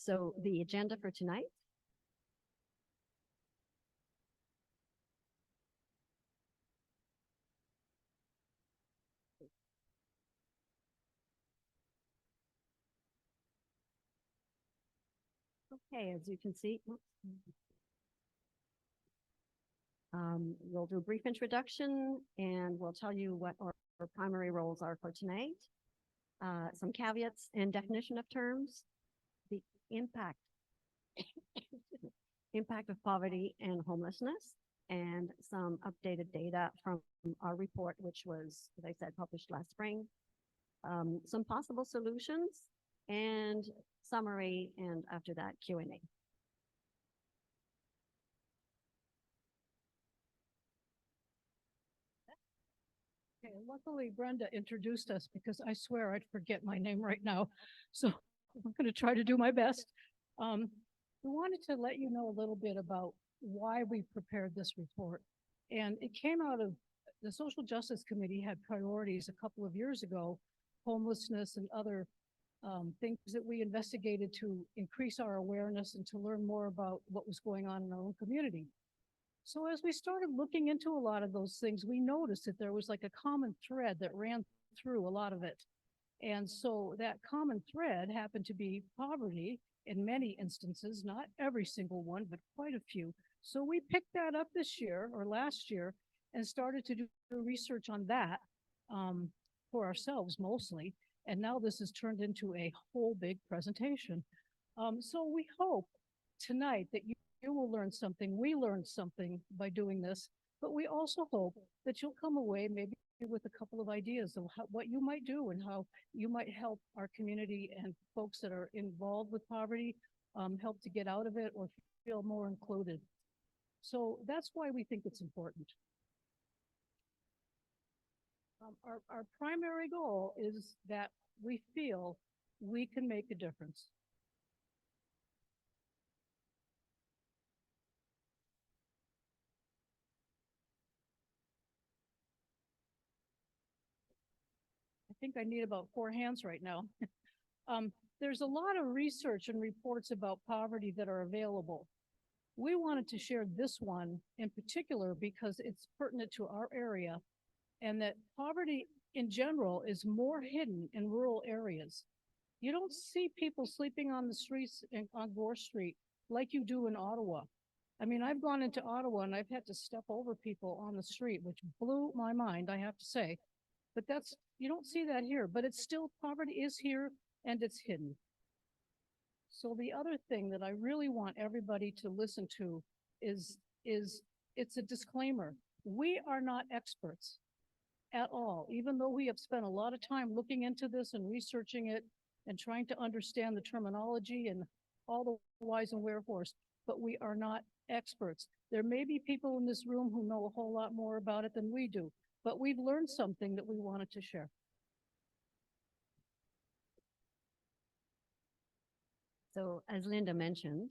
So the agenda for tonight. Okay, as you can see, we'll do a brief introduction and we'll tell you what our primary roles are for tonight. Some caveats and definition of terms, the impact of poverty and homelessness, and some updated data from our report, which was, as I said, published last spring. Some possible solutions and summary, and after that, Q&A. Okay, luckily Brenda introduced us because I swear I'd forget my name right now. So I'm going to try to do my best. We wanted to let you know a little bit about why we prepared this report. And it came out of the Social Justice Committee had priorities a couple of years ago, homelessness and other things that we investigated to increase our awareness and to learn more about what was going on in our own community. So as we started looking into a lot of those things, we noticed that there was like a common thread that ran through a lot of it. And so that common thread happened to be poverty in many instances, not every single one, but quite a few. So we picked that up this year or last year and started to do research on that for ourselves mostly. And now this has turned into a whole big presentation. So we hope tonight that you will learn something. We learned something by doing this, but we also hope that you'll come away maybe with a couple of ideas of what you might do and how you might help our community and folks that are involved with poverty help to get out of it or feel more included. So that's why we think it's important. Our primary goal is that we feel we can make a difference. I think I need about 4 hands right now. There's a lot of research and reports about poverty that are available. We wanted to share this one in particular because it's pertinent to our area, and that poverty in general is more hidden in rural areas. You don't see people sleeping on the streets on Gore Street like you do in Ottawa. I mean, I've gone into Ottawa and I've had to step over people on the street, which blew my mind, I have to say. But you don't see that here, but it's still, poverty is here and it's hidden. So the other thing that I really want everybody to listen to is it's a disclaimer. We are not experts at all, even though we have spent a lot of time looking into this and researching it and trying to understand the terminology and all the whys and wherefores, but we are not experts. There may be people in this room who know a whole lot more about it than we do, but we've learned something that we wanted to share. So as Linda mentioned,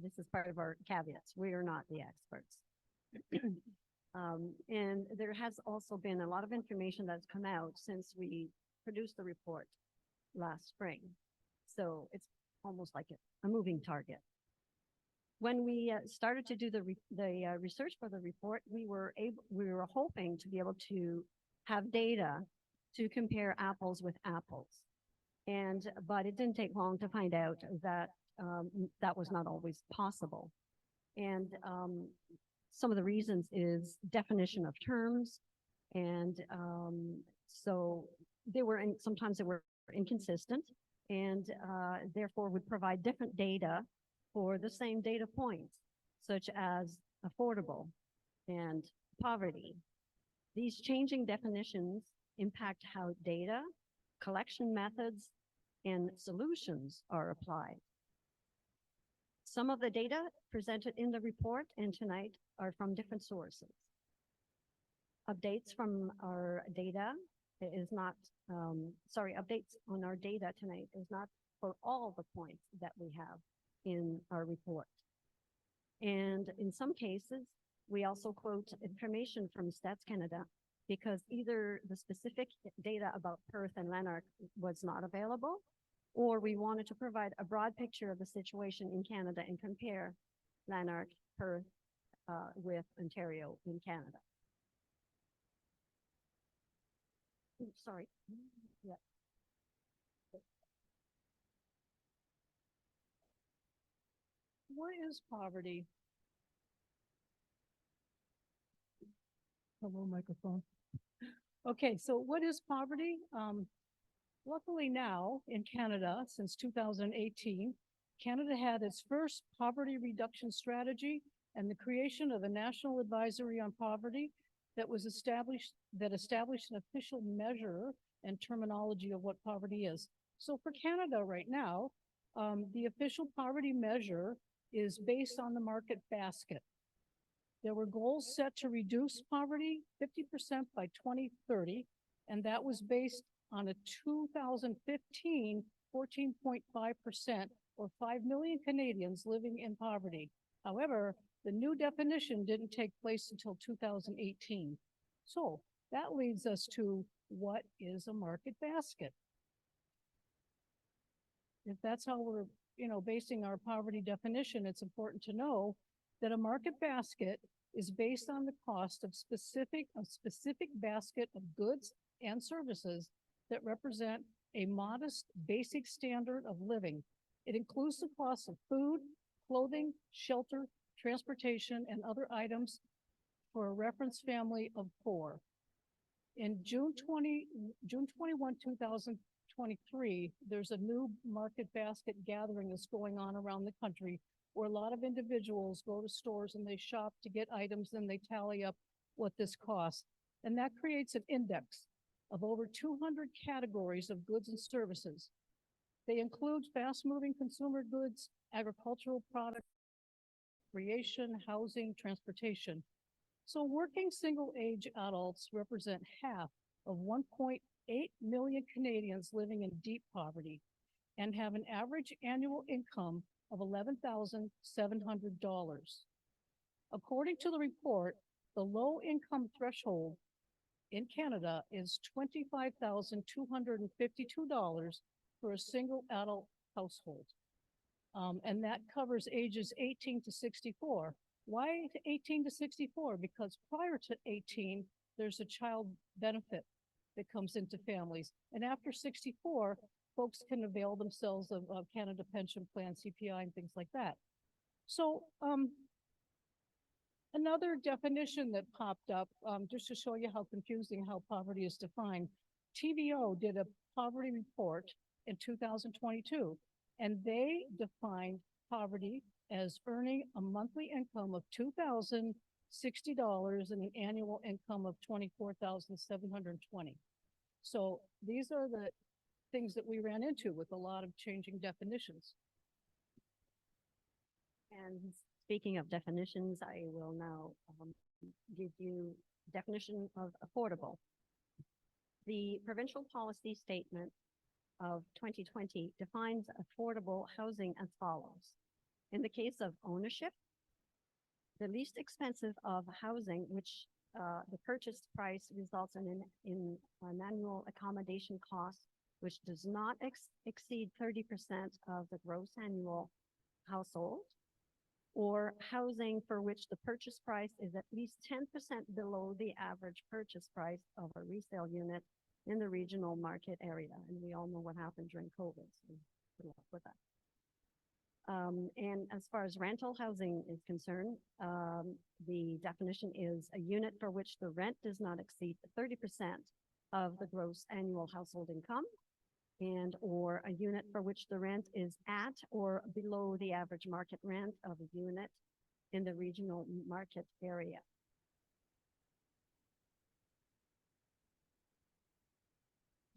this is part of our caveats. We are not the experts. And there has also been a lot of information that's come out since we produced the report last spring. So it's almost like a moving target. When we started to do the research for the report, we were hoping to be able to have data to compare apples with apples. But it didn't take long to find out that that was not always possible. And some of the reasons is definition of terms. And so sometimes they were inconsistent and therefore would provide different data for the same data points, such as affordable and poverty. These changing definitions impact how data, collection methods, and solutions are applied. Some of the data presented in the report and tonight are from different sources. Updates from our data updates on our data tonight is not for all the points that we have in our report. And in some cases, we also quote information from Stats Canada because either the specific data about Perth and Lanark was not available, or we wanted to provide a broad picture of the situation in Canada and compare Lanark, Perth, with Ontario in Canada. Oops, sorry. Yeah. What is poverty? Hello, microphone. Okay, so what is poverty? Luckily now in Canada, since 2018, Canada had its first poverty reduction strategy and the creation of a National Advisory on Poverty that established an official measure and terminology of what poverty is. So for Canada right now, the official poverty measure is based on the market basket. There were goals set to reduce poverty 50% by 2030, and that was based on a 2015 14.5%, or 5 million Canadians living in poverty. However, the new definition didn't take place until 2018. So that leads us to, what is a market basket? If that's how we're, basing our poverty definition, it's important to know that a market basket is based on the cost of a specific basket of goods and services that represent a modest basic standard of living. It includes the cost of food, clothing, shelter, transportation, and other items for a reference family of 4. In June 21, 2023, there's a new market basket gathering that's going on around the country, where a lot of individuals go to stores and they shop to get items and they tally up what this costs. And that creates an index of over 200 categories of goods and services. They include fast-moving consumer goods, agricultural products, recreation, housing, transportation. So working single-age adults represent half of 1.8 million Canadians living in deep poverty and have an average annual income of $11,700. According to the report, the low-income threshold in Canada is $25,252 for a single adult household. And that covers ages 18 to 64. Why 18 to 64? Because prior to 18, there's a child benefit that comes into families. And after 64, folks can avail themselves of Canada Pension Plan, CPI, and things like that. So another definition that popped up, just to show you how confusing how poverty is defined, TVO did a poverty report in 2022, and they defined poverty as earning a monthly income of $2,060 and an annual income of $24,720. So these are the things that we ran into with a lot of changing definitions. And speaking of definitions, I will now give you definition of affordable. The provincial policy statement of 2020 defines affordable housing as follows. In the case of ownership, the least expensive of housing, which the purchase price results in an annual accommodation cost, which does not exceed 30% of the gross annual household, or housing for which the purchase price is at least 10% below the average purchase price of a resale unit in the regional market area. And we all know what happened during COVID, so good luck with that. And as far as rental housing is concerned, the definition is a unit for which the rent does not exceed 30% of the gross annual household income, and or a unit for which the rent is at or below the average market rent of a unit in the regional market area.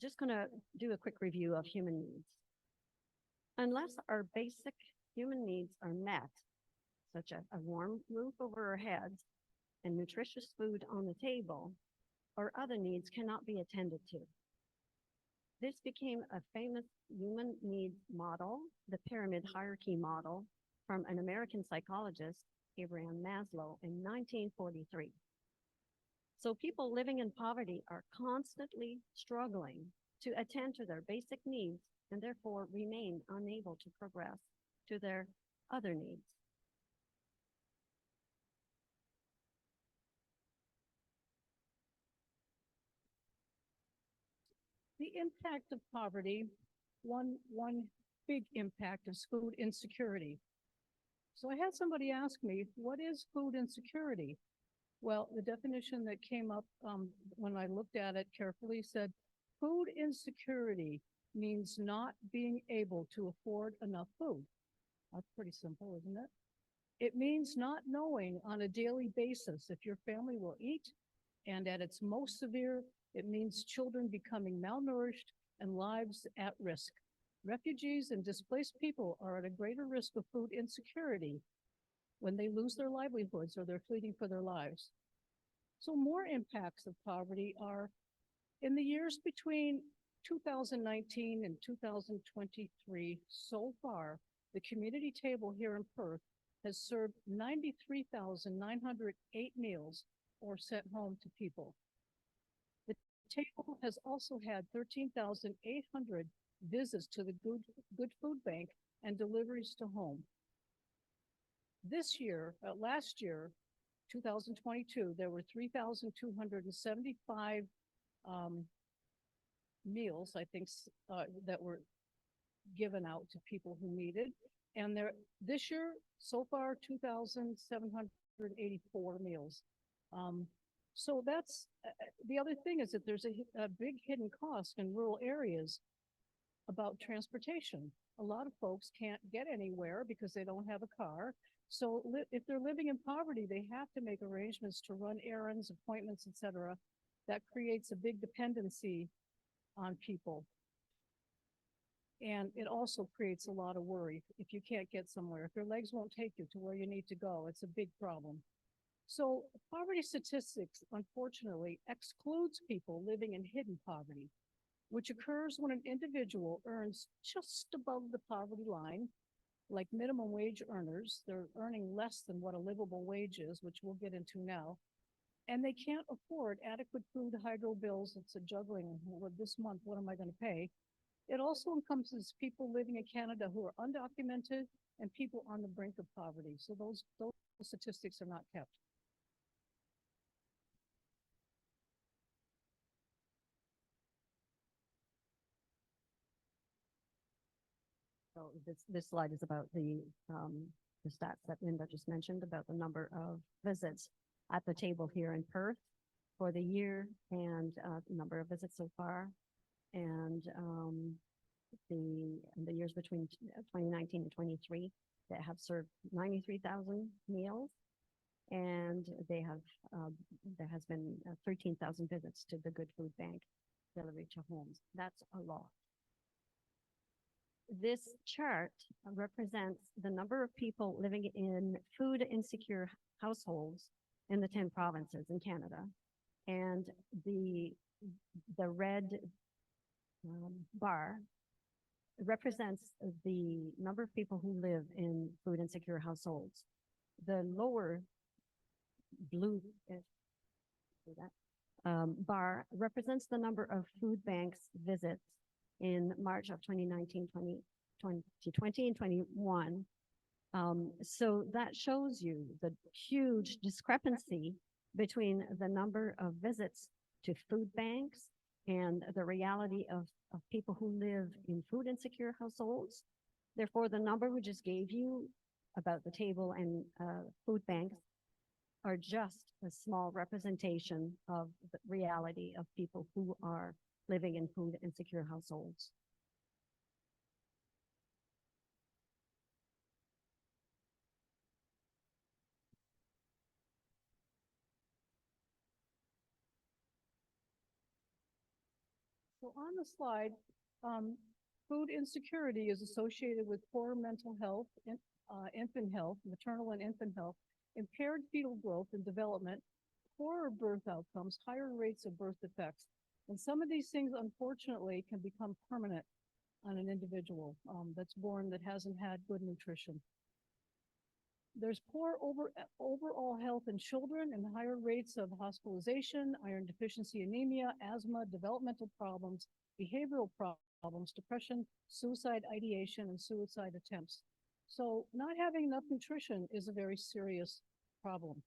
Just going to do a quick review of human needs. Unless our basic human needs are met, such as a warm roof over our heads and nutritious food on the table, our other needs cannot be attended to. This became a famous human needs model, the pyramid hierarchy model, from an American psychologist, Abraham Maslow, in 1943. So people living in poverty are constantly struggling to attend to their basic needs and therefore remain unable to progress to their other needs. The impact of poverty, one big impact is food insecurity. So I had somebody ask me, what is food insecurity? Well, the definition that came up when I looked at it carefully said, food insecurity means not being able to afford enough food. That's pretty simple, isn't it? It means not knowing on a daily basis if your family will eat, and at its most severe, it means children becoming malnourished and lives at risk. Refugees and displaced people are at a greater risk of food insecurity when they lose their livelihoods or they're fleeing for their lives. So more impacts of poverty are in the years between 2019 and 2023, so far, the community table here in Perth has served 93,908 meals or sent home to people. The table has also had 13,800 visits to the Good Food Bank and deliveries to home. This year, last year, 2022, there were 3,275 meals, I think, that were given out to people who needed. And this year, so far, 2,784 meals. So that's, the other thing is that there's a big hidden cost in rural areas about transportation. A lot of folks can't get anywhere because they don't have a car. So if they're living in poverty, they have to make arrangements to run errands, appointments, etc. That creates a big dependency on people. And it also creates a lot of worry if you can't get somewhere. If your legs won't take you to where you need to go, it's a big problem. So poverty statistics, unfortunately, excludes people living in hidden poverty, which occurs when an individual earns just above the poverty line, like minimum wage earners. They're earning less than what a livable wage is, which we'll get into now. And they can't afford adequate food, hydro bills. It's a juggling. Well, this month, what am I going to pay? It also encompasses people living in Canada who are undocumented and people on the brink of poverty. So those statistics are not kept. So this slide is about the stats that Linda just mentioned about the number of visits at the table here in Perth for the year and the number of visits so far. And the years between 2019 and 23 that have served 93,000 meals, and there has been 13,000 visits to the Good Food Bank delivery to homes. That's a lot. This chart represents the number of people living in food insecure households in the 10 provinces in Canada, and the red bar represents the number of people who live in food insecure households. The lower blue bar represents the number of food banks visits in March of 2019, 2020, and 21. So that shows you the huge discrepancy between the number of visits to food banks and the reality of people who live in food insecure households. Therefore, the number we just gave you about the table and food banks are just a small representation of the reality of people who are living in food insecure households. So on the slide, food insecurity is associated with poor mental health, infant health, maternal and infant health, impaired fetal growth and development, poorer birth outcomes, higher rates of birth defects. And some of these things, unfortunately, can become permanent on an individual that's born that hasn't had good nutrition. There's poor overall health in children and higher rates of hospitalization, iron deficiency anemia, asthma, developmental problems, behavioral problems, depression, suicide ideation, and suicide attempts. So not having enough nutrition is a very serious problem.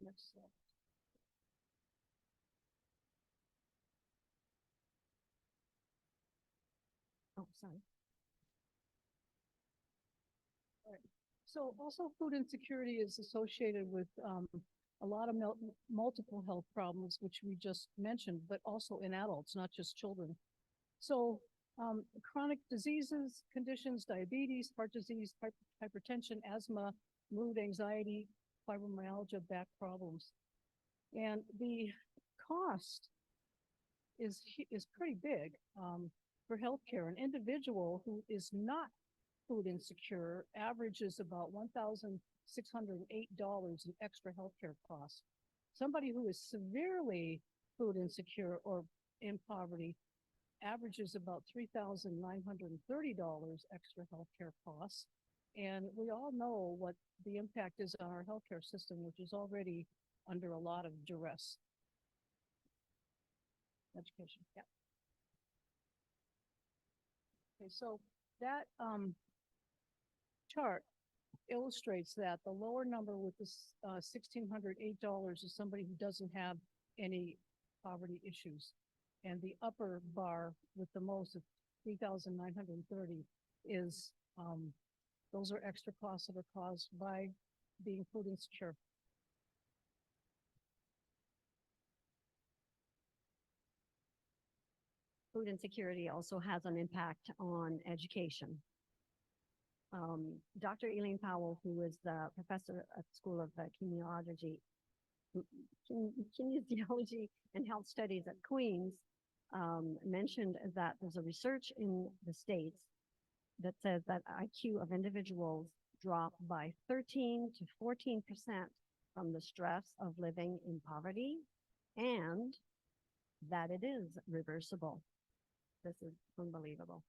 Next slide. Oh, sorry. So also food insecurity is associated with a lot of multiple health problems, which we just mentioned, but also in adults, not just children. So chronic diseases, conditions, diabetes, heart disease, hypertension, asthma, mood, anxiety, fibromyalgia, back problems. And the cost is pretty big for healthcare. An individual who is not food insecure averages about $1,608 in extra healthcare costs. Somebody who is severely food insecure or in poverty averages about $3,930 extra healthcare costs. And we all know what the impact is on our healthcare system, which is already under a lot of duress. Education, yeah. Okay, so that chart illustrates that the lower number with this $1,608 is somebody who doesn't have any poverty issues. And the upper bar with the most of 3,930 is those are extra costs that are caused by being food insecure. Food insecurity also has an impact on education. Dr. Elaine Powell, who is the professor at the School of Kinesiology and Health Studies at Queen's, mentioned that there's a research in the States that says that IQ of individuals drop by 13 to 14% from the stress of living in poverty, and that it is reversible. This is unbelievable.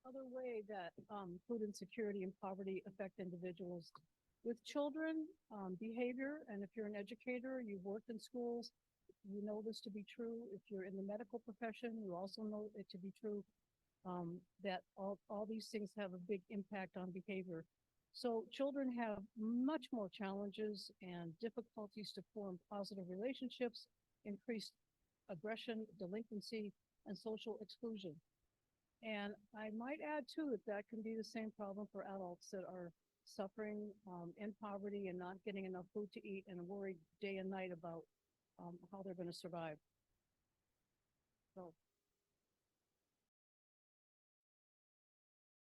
Other way that food insecurity and poverty affect individuals. With children, behavior, and if you're an educator, you've worked in schools, you know this to be true. If you're in the medical profession, you also know it to be true, that all these things have a big impact on behavior. So children have much more challenges and difficulties to form positive relationships, increased aggression, delinquency, and social exclusion. And I might add too that that can be the same problem for adults that are suffering in poverty and not getting enough food to eat and worried day and night about how they're going to survive. So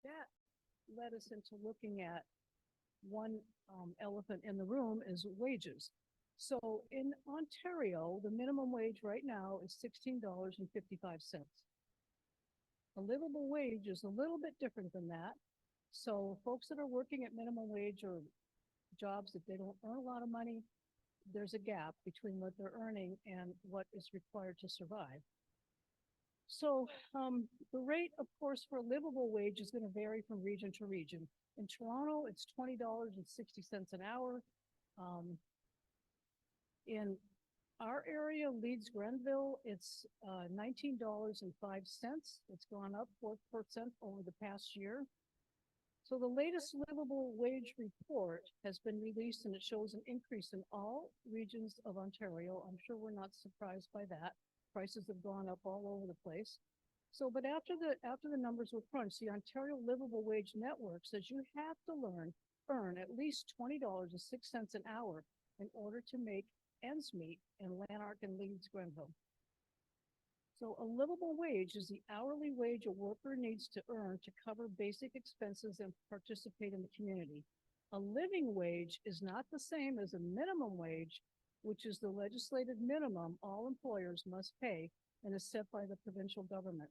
that led us into looking at one elephant in the room is wages. So in Ontario, the minimum wage right now is $16.55. A livable wage is a little bit different than that. So folks that are working at minimum wage or jobs that they don't earn a lot of money, there's a gap between what they're earning and what is required to survive. So the rate, of course, for a livable wage is going to vary from region to region. In Toronto, it's $20.60 an hour. In our area, Leeds, Grenville, it's $19.05. It's gone up 4% over the past year. So the latest livable wage report has been released and it shows an increase in all regions of Ontario. I'm sure we're not surprised by that. Prices have gone up all over the place. So, but after the numbers were crunched, the Ontario Livable Wage Network says you have to earn at least $20.06 an hour in order to make ends meet in Lanark and Leeds, Grenville. So a livable wage is the hourly wage a worker needs to earn to cover basic expenses and participate in the community. A living wage is not the same as a minimum wage, which is the legislated minimum all employers must pay and is set by the provincial government.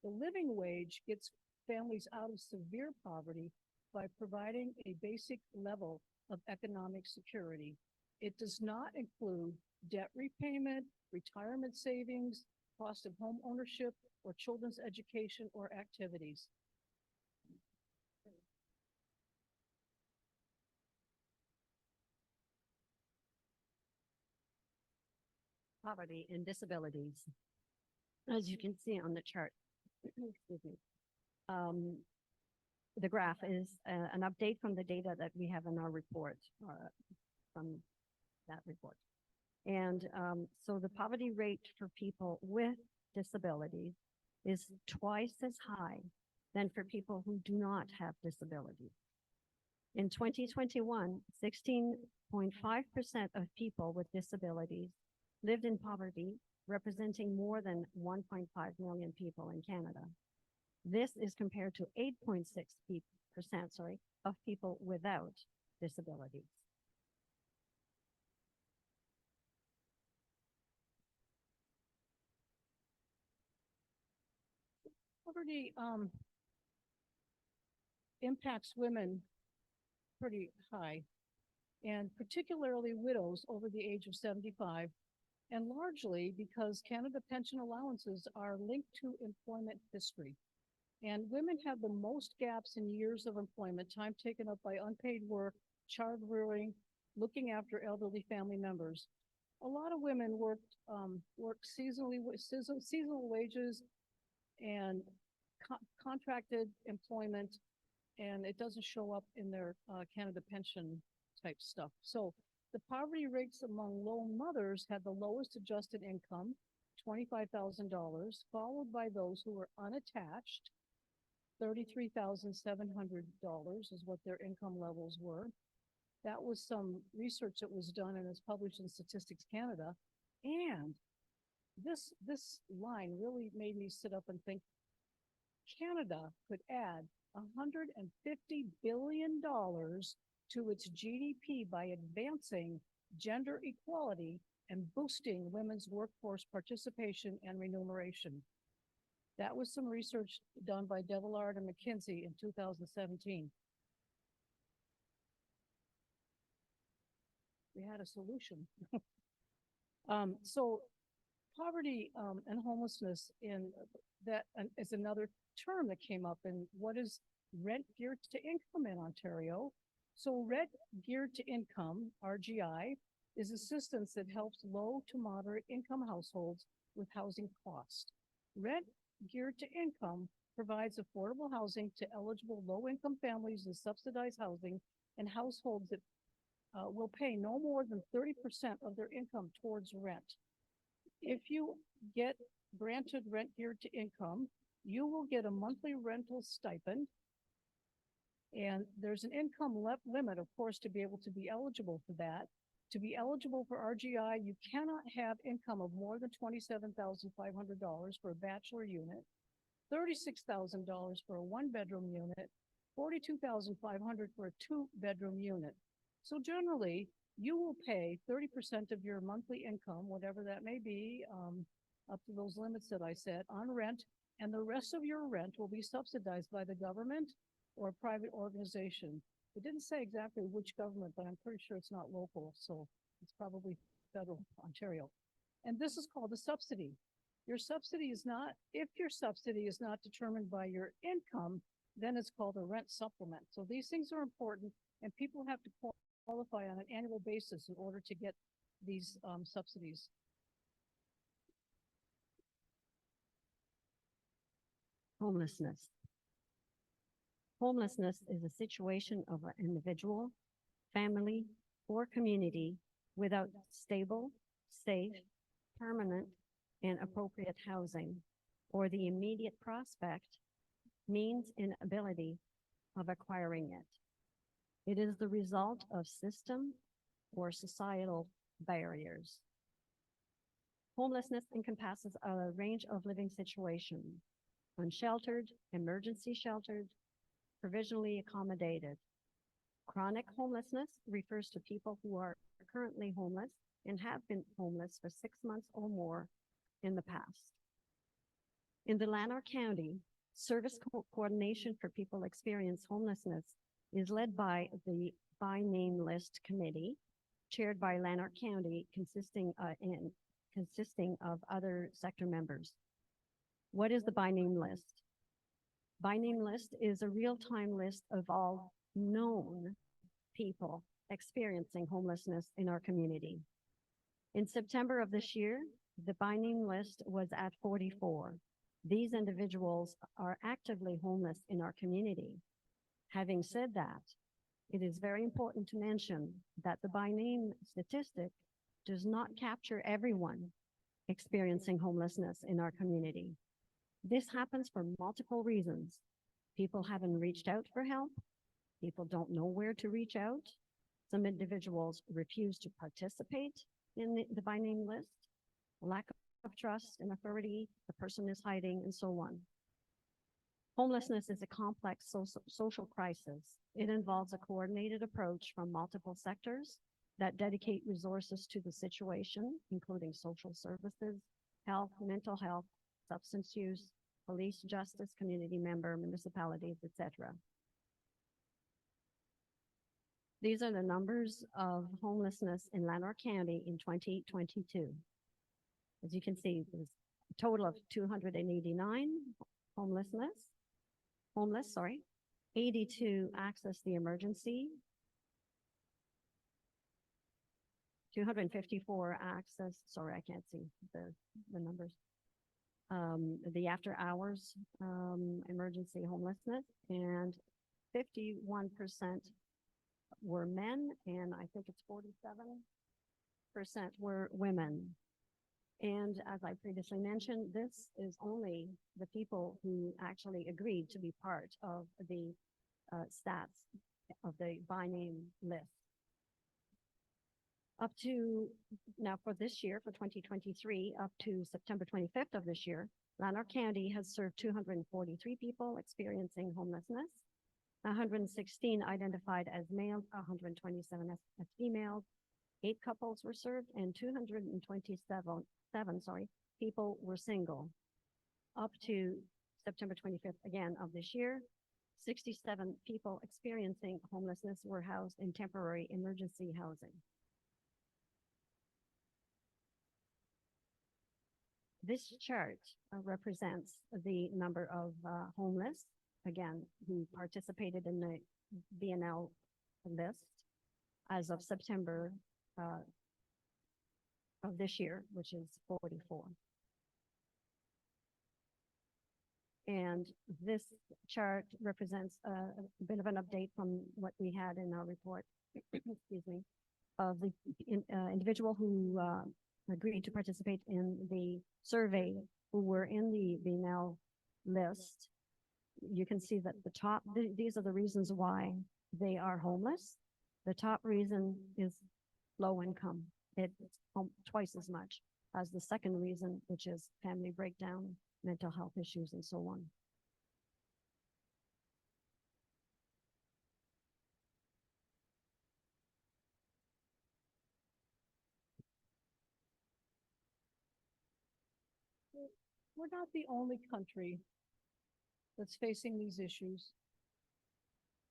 The living wage gets families out of severe poverty by providing a basic level of economic security. It does not include debt repayment, retirement savings, cost of home ownership, or children's education or activities. poverty and disabilities. As you can see on the chart, excuse me, the graph is an update from the data that we have in our report, from that report. And so the poverty rate for people with disabilities is twice as high than for people who do not have disabilities. In 2021, 16.5% of people with disabilities lived in poverty, representing more than 1.5 million people in Canada. This is compared to 8.6% of people without disabilities. Poverty impacts women pretty high, and particularly widows over the age of 75, and largely because Canada pension allowances are linked to employment history. And women have the most gaps in years of employment, time taken up by unpaid work, child rearing, looking after elderly family members. A lot of women work seasonal wages and contracted employment, and it doesn't show up in their Canada pension type stuff. So the poverty rates among lone mothers had the lowest adjusted income, $25,000, followed by those who were unattached, $33,700 is what their income levels were. That was some research that was done and is published in Statistics Canada. And this line really made me sit up and think, Canada could add $150 billion to its GDP by advancing gender equality and boosting women's workforce participation and remuneration. That was some research done by Devillard and McKinsey in 2017. We had a solution. So poverty and homelessness is another term that came up in what is rent geared to income in Ontario. So rent geared to income, RGI, is assistance that helps low to moderate income households with housing costs. Rent geared to income provides affordable housing to eligible low-income families in subsidized housing and households that will pay no more than 30% of their income towards rent. If you get granted rent geared to income, you will get a monthly rental stipend. And there's an income limit, of course, to be able to be eligible for that. To be eligible for RGI, you cannot have income of more than $27,500 for a bachelor unit, $36,000 for a one-bedroom unit, $42,500 for a two-bedroom unit. So generally, you will pay 30% of your monthly income, whatever that may be, up to those limits that I said, on rent, and the rest of your rent will be subsidized by the government or a private organization. It didn't say exactly which government, but I'm pretty sure it's not local, so it's probably federal, Ontario. And this is called a subsidy. Your subsidy is not, if your subsidy is not determined by your income, then it's called a rent supplement. So these things are important, and people have to qualify on an annual basis in order to get these subsidies. Homelessness. Homelessness is a situation of an individual, family, or community without stable, safe, permanent, and appropriate housing, or the immediate prospect, means, and ability of acquiring it. It is the result of system or societal barriers. Homelessness encompasses a range of living situations: unsheltered, emergency sheltered, provisionally accommodated. Chronic homelessness refers to people who are currently homeless and have been homeless for 6 months or more in the past. In the Lanark County, service coordination for people experiencing homelessness is led by the By Name List Committee, chaired by Lanark County, consisting of other sector members. What is the By Name List? By Name List is a real-time list of all known people experiencing homelessness in our community. In September of this year, the by name list was at 44. These individuals are actively homeless in our community. Having said that, it is very important to mention that the by name statistic does not capture everyone experiencing homelessness in our community. This happens for multiple reasons. People haven't reached out for help. People don't know where to reach out. Some individuals refuse to participate in the by name list. Lack of trust and authority, the person is hiding, and so on. Homelessness is a complex social crisis. It involves a coordinated approach from multiple sectors that dedicate resources to the situation, including social services, health, mental health, substance use, police, justice, community member, municipalities, etc. These are the numbers of homelessness in Lanark County in 2022. As you can see, there's a total of 289 homeless, 82 access the emergency, 254 access, I can't see the numbers. The after hours emergency homelessness, and 51% were men, and I think it's 47% were women. And as I previously mentioned, this is only the people who actually agreed to be part of the stats of the by name list. Up to now for this year, for 2023, up to September 25th of this year, Lanark County has served 243 people experiencing homelessness, 116 identified as males, 127 as females, 8 couples were served, and 227 people were single. Up to September 25th again of this year, 67 people experiencing homelessness were housed in temporary emergency housing. This chart represents the number of homeless, again, who participated in the BNL list as of September of this year, which is 44. And this chart represents a bit of an update from what we had in our report, excuse me, of the individual who agreed to participate in the survey who were in the BNL list. You can see that the top, these are the reasons why they are homeless. The top reason is low income. It's twice as much as the second reason, which is family breakdown, mental health issues, and so on. We're not the only country that's facing these issues.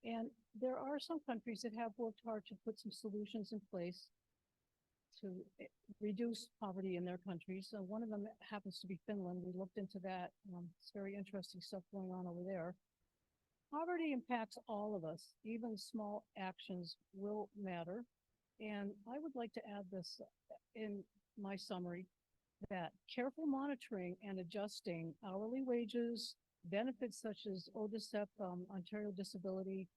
And there are some countries that have worked hard to put some solutions in place to reduce poverty in their countries. So one of them happens to be Finland. We looked into that. It's very interesting stuff going on over there. Poverty impacts all of us. Even small actions will matter. And I would like to add this in my summary, that careful monitoring and adjusting hourly wages, benefits such as ODSEP, Ontario Disability,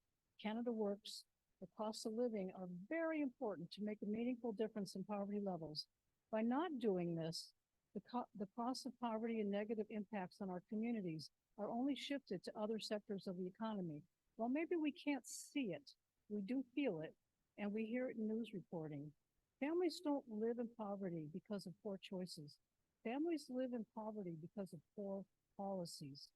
Canada Works, the cost of living are very important to make a meaningful difference in poverty levels. By not doing this, the cost of poverty and negative impacts on our communities are only shifted to other sectors of the economy. Well, maybe we can't see it, we do feel it, and we hear it in news reporting. Families don't live in poverty because of poor choices. Families live in poverty because of poor policies.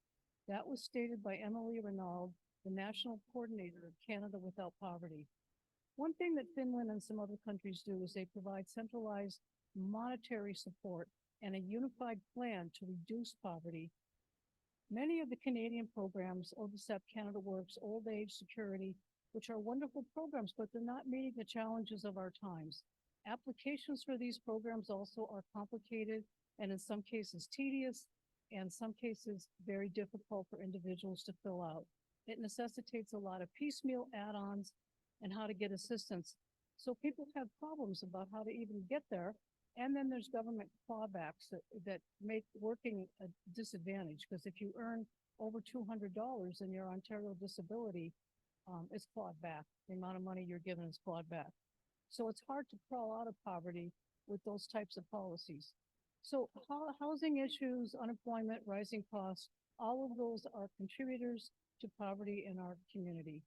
That was stated by Emily Renaud, the National Coordinator of Canada Without Poverty. One thing that Finland and some other countries do is they provide centralized monetary support and a unified plan to reduce poverty. Many of the Canadian programs, ODSEP, Canada Works, Old Age Security, which are wonderful programs, but they're not meeting the challenges of our times. Applications for these programs also are complicated and in some cases tedious, and some cases very difficult for individuals to fill out. It necessitates a lot of piecemeal add-ons and how to get assistance. So people have problems about how to even get there And then there's government clawbacks that make working a disadvantage, because if you earn over $200 in your Ontario disability, it's clawed back. The amount of money you're given is clawed back. So it's hard to crawl out of poverty with those types of policies. So housing issues, unemployment, rising costs, all of those are contributors to poverty in our community.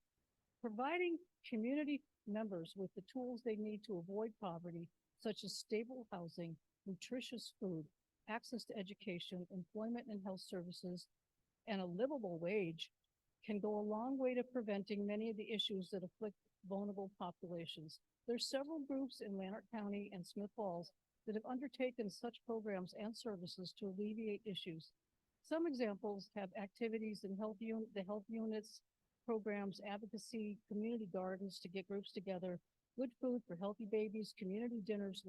Providing community members with the tools they need to avoid poverty, such as stable housing, nutritious food, access to education, employment and health services, and a livable wage, can go a long way to preventing many of the issues that afflict vulnerable populations. There's several groups in Lanark County and Smith Falls that have undertaken such programs and services to alleviate issues. Some examples have activities in the health units, programs, advocacy, community gardens to get groups together, good food for healthy babies, community dinners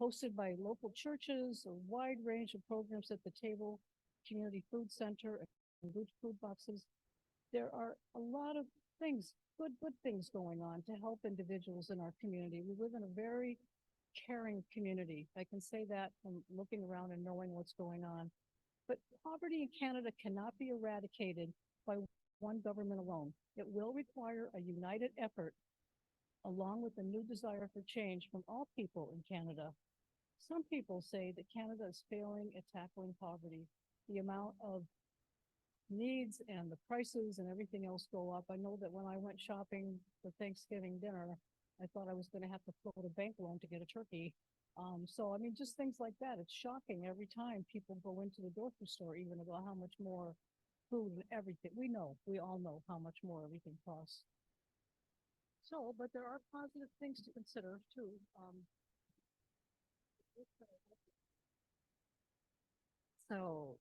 hosted by local churches, a wide range of programs at the table, community food center, and good food boxes. There are a lot of things, good things going on to help individuals in our community. We live in a very caring community. I can say that from looking around and knowing what's going on. But poverty in Canada cannot be eradicated by one government alone. It will require a united effort, along with a new desire for change from all people in Canada. Some people say that Canada is failing at tackling poverty. The amount of needs and the prices and everything else go up. I know that when I went shopping for Thanksgiving dinner, I thought I was going to have to float a bank loan to get a turkey. So, I mean, just things like that. It's shocking every time people go into the grocery store, even about how much more food and everything. We all know how much more everything costs. So, but there are positive things to consider too. So,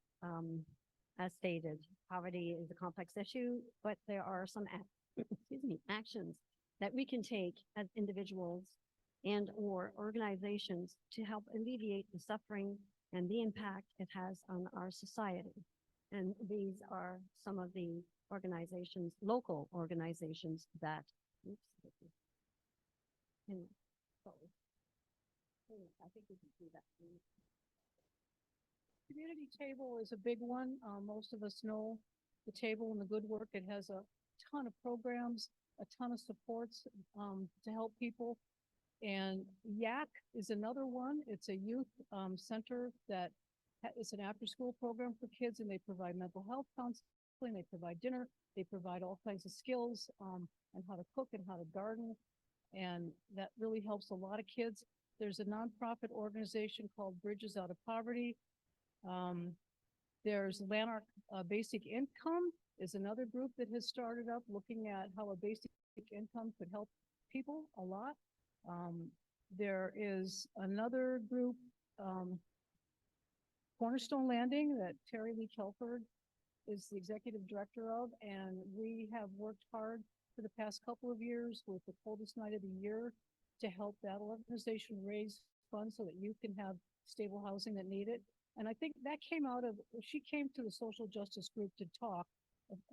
as stated, poverty is a complex issue, but there are some excuse me, actions that we can take as individuals and or organizations to help alleviate the suffering and the impact it has on our society. And these are some of the organizations, local organizations that, oops, I think we can do that. Community table is a big one. Most of us know the table and the good work. It has a ton of programs, a ton of supports to help people. And YAC is another one. It's a youth center that is an after-school program for kids, and they provide mental health counseling, they provide dinner, they provide all kinds of skills and how to cook and how to garden. And that really helps a lot of kids. There's a nonprofit organization called Bridges Out of Poverty. There's Lanark Basic Income is another group that has started up looking at how a basic income could help people a lot. There is another group, Cornerstone Landing, that Terry Lee Kelford is the executive director of, and we have worked hard for the past couple of years with the coldest night of the year to help that organization raise funds so that you can have stable housing that need it. And I think that came out of, she came to the social justice group to talk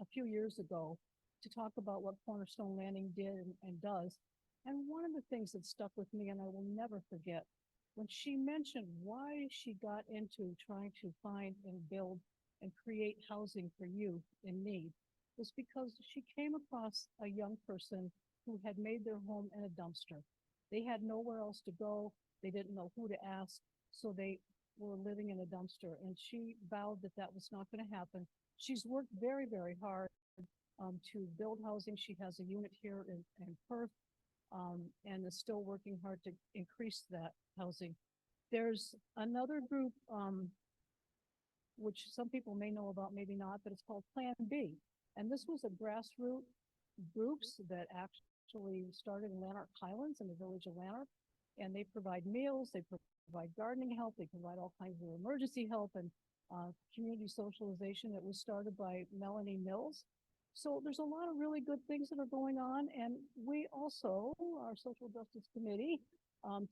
a few years ago to talk about what Cornerstone Landing did and does. And one of the things that stuck with me, and I will never forget, when she mentioned why she got into trying to find and build and create housing for youth in need, was because she came across a young person who had made their home in a dumpster. They had nowhere else to go. They didn't know who to ask. So they were living in a dumpster, and she vowed that that was not going to happen. She's worked very, very hard to build housing. She has a unit here in Perth and is still working hard to increase that housing. There's another group, which some people may know about, maybe not, but it's called Plan B. And this was a grassroots groups that actually started in Lanark Highlands in the village of Lanark. And they provide meals, they provide gardening help, they provide all kinds of emergency help and community socialization that was started by Melanie Mills. So there's a lot of really good things that are going on. And we also, our Social Justice Committee,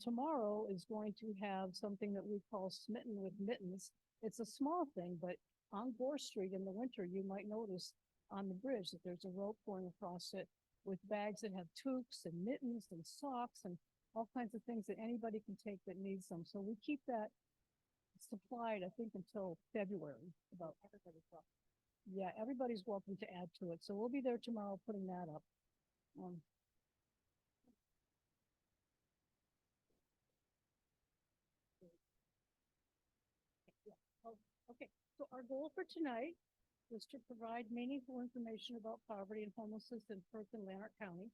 tomorrow is going to have something that we call Smitten with Mittens. It's a small thing, but on Gore Street in the winter, you might notice on the bridge that there's a rope going across it with bags that have toques and mittens and socks and all kinds of things that anybody can take that needs them. So we keep that supplied, I think, until February, about everybody's welcome. Yeah, everybody's welcome to add to it. So we'll be there tomorrow putting that up. Um, yeah. Oh, okay, so our goal for tonight was to provide meaningful information about poverty and homelessness in Perth and Lanark County.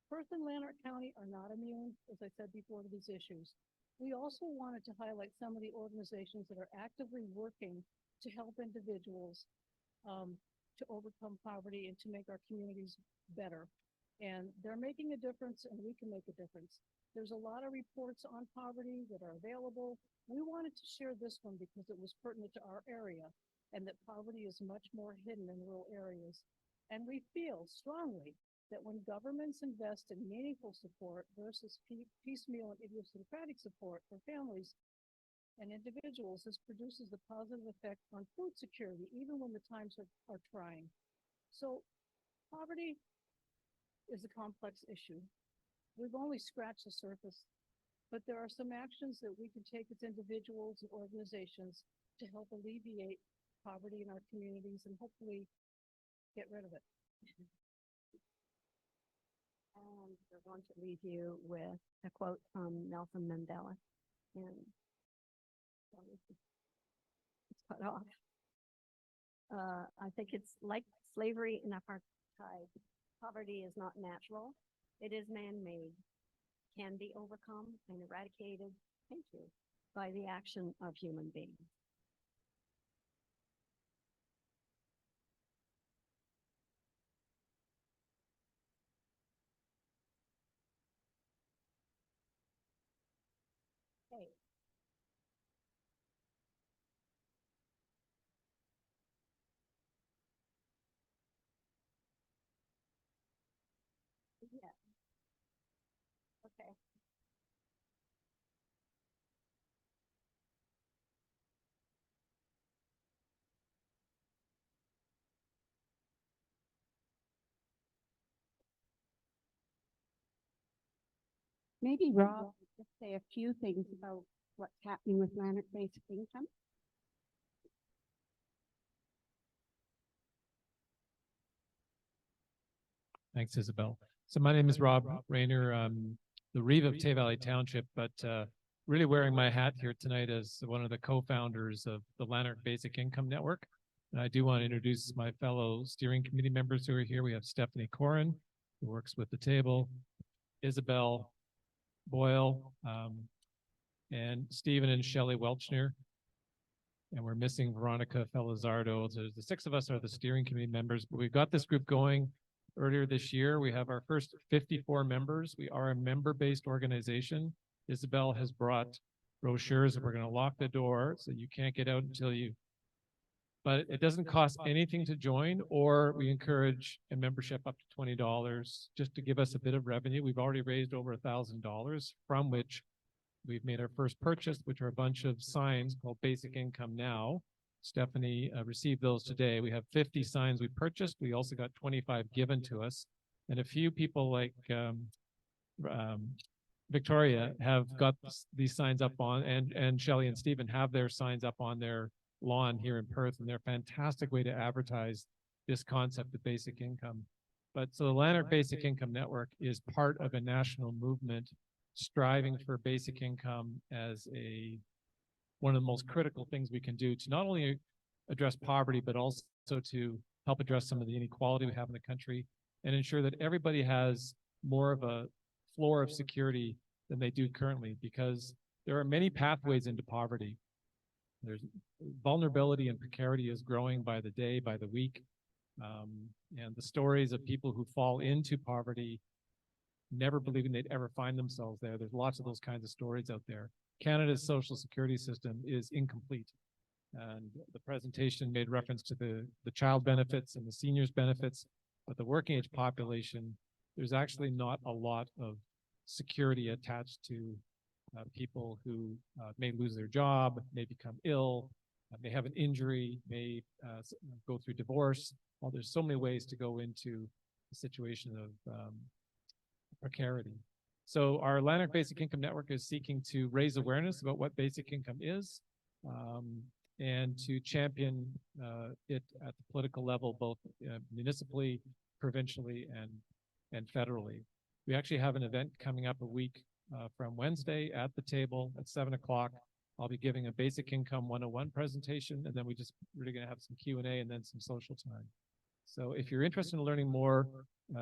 Perth and Lanark County are not immune, as I said before, to these issues. We also wanted to highlight some of the organizations that are actively working to help individuals to overcome poverty and to make our communities better. And they're making a difference, and we can make a difference. There's a lot of reports on poverty that are available. We wanted to share this one because it was pertinent to our area, and that poverty is much more hidden in rural areas. And we feel strongly that when governments invest in meaningful support versus piecemeal and idiosyncratic support for families and individuals, this produces a positive effect on food security, even when the times are trying. So poverty is a complex issue. We've only scratched the surface, but there are some actions that we can take as individuals and organizations to help alleviate poverty in our communities and hopefully get rid of it. And we're going to leave you with a quote from Nelson Mandela. And it's cut off. I think it's like slavery and apartheid. Poverty is not natural. It is man-made, can be overcome and eradicated, thank you, by the action of human beings. Okay. Yeah. Okay. Maybe Rob could just say a few things about what's happening with Lanark basic income. Thanks, Isabel. So my name is Rob Rayner. I'm the Reeve of Tay Valley Township, but really wearing my hat here tonight as one of the co-founders of the Lanark Basic Income Network. And I do want to introduce my fellow steering committee members who are here. We have Stephanie Corin, who works with the table, Isabel Boyle, and Stephen and Shelley Welchner. And we're missing Veronica Felizardo. So the six of us are the steering committee members, but we've got this group going earlier this year. We have our first 54 members. We are a member-based organization. Isabel has brought brochures, and we're going to lock the door so you can't get out until you, but it doesn't cost anything to join, or we encourage a membership up to $20 just to give us a bit of revenue. We've already raised over $1,000, from which we've made our first purchase, which are a bunch of signs called Basic Income Now. Stephanie received those today. We have 50 signs we purchased. We also got 25 given to us. And a few people like Victoria have got these signs up on, and Shelley and Stephen have their signs up on their lawn here in Perth. And they're a fantastic way to advertise this concept of basic income. But so the Lanark Basic Income Network is part of a national movement striving for basic income as one of the most critical things we can do to not only address poverty, but also to help address some of the inequality we have in the country and ensure that everybody has more of a floor of security than they do currently, because there are many pathways into poverty. There's vulnerability and precarity is growing by the day, by the week. And the stories of people who fall into poverty never believing they'd ever find themselves there. There's lots of those kinds of stories out there. Canada's social security system is incomplete. And the presentation made reference to the child benefits and the seniors benefits, but the working age population, there's actually not a lot of security attached to people who may lose their job, may become ill, may have an injury, may go through divorce. Well, there's so many ways to go into a situation of precarity. So our Lanark Basic Income Network is seeking to raise awareness about what basic income is, and to champion it at the political level, both municipally, provincially, and federally. We actually have an event coming up a week from Wednesday at the table at 7 o'clock. I'll be giving a basic income 101 presentation, and then we're going to have some Q&A and then some social time. So if you're interested in learning more,